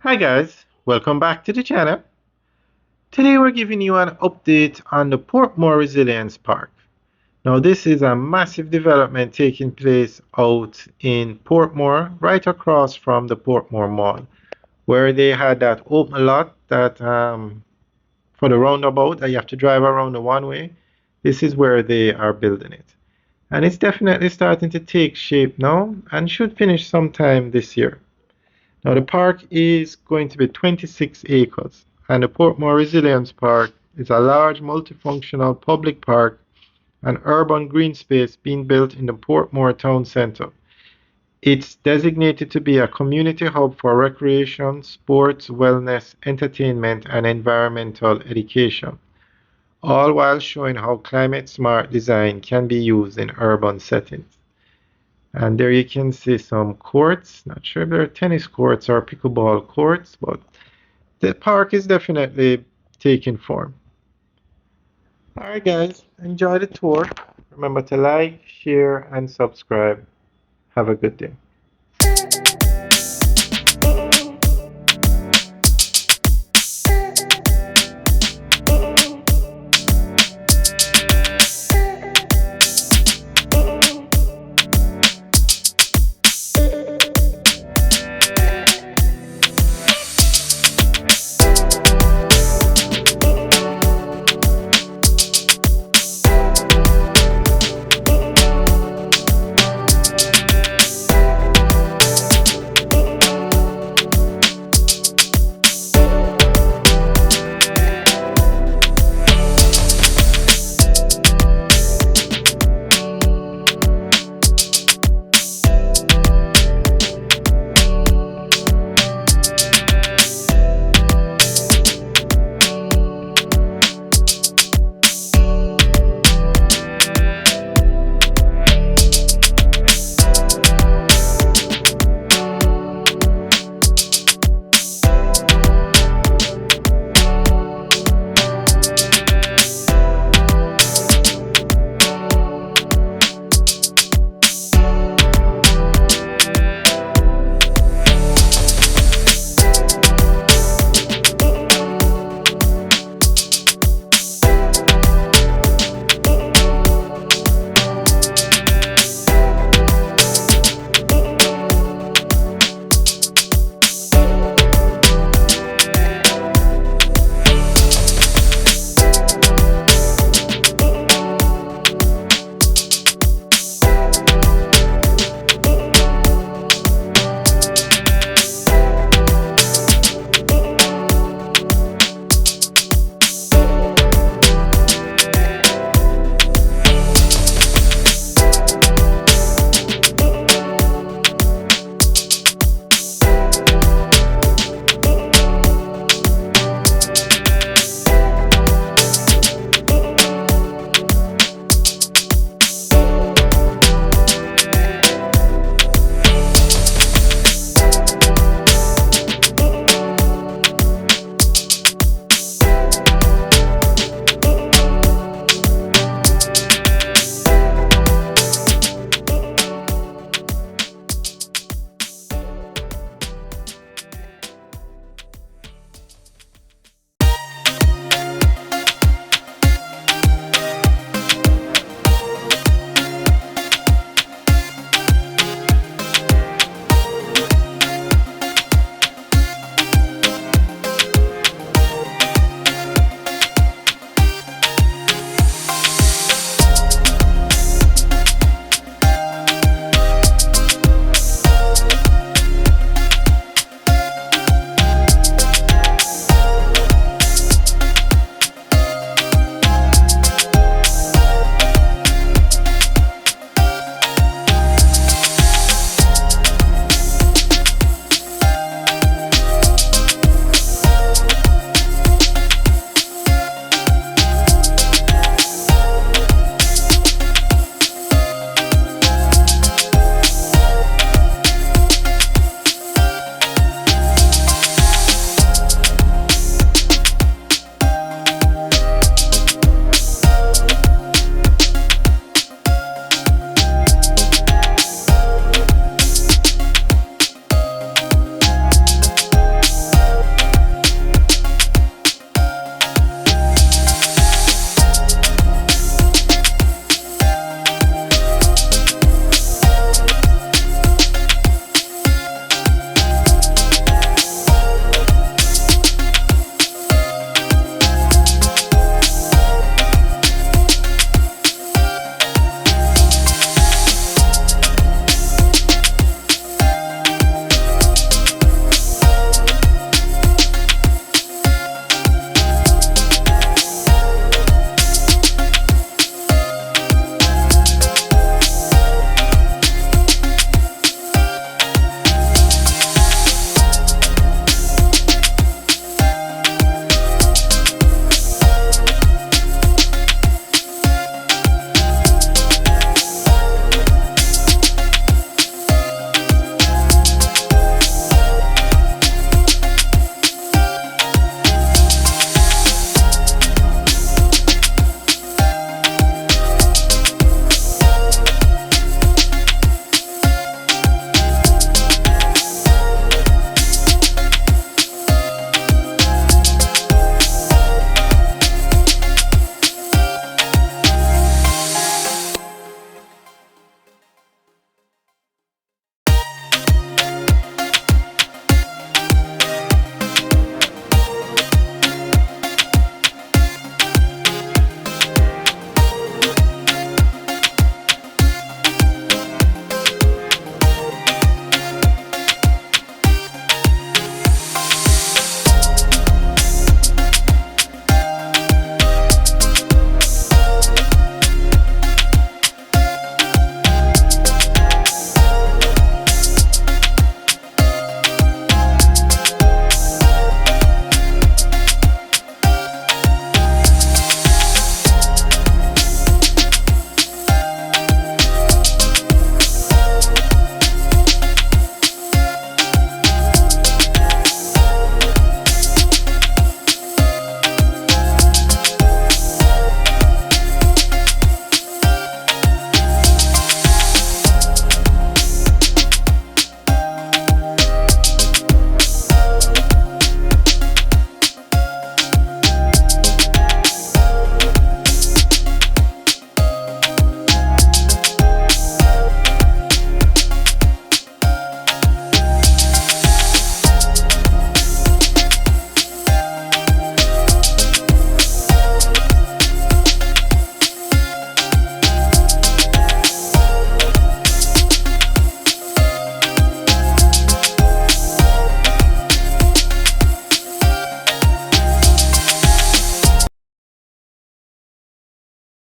Hi guys, welcome back to the channel. Today we're giving you an update on the Portmore Resilience Park. Now this is a massive development taking place out in Portmore, right across from the Portmore Mall, where they had that open lot that for the roundabout that you have to drive around the one way. This is where they are building it. And it's definitely starting to take shape now and should finish sometime this year. Now, the park is going to be 26 acres, and the Portmore Resilience Park is a large multifunctional public park and urban green space being built in the Portmore town centre. It's designated to be a community hub for recreation, sports, wellness, entertainment, and environmental education, all while showing how climate smart design can be used in urban settings. And there you can see some courts. Not sure if they're tennis courts or pickleball courts, but the park is definitely taking form. Alright guys, enjoy the tour. Remember to like, share, and subscribe. Have a good day.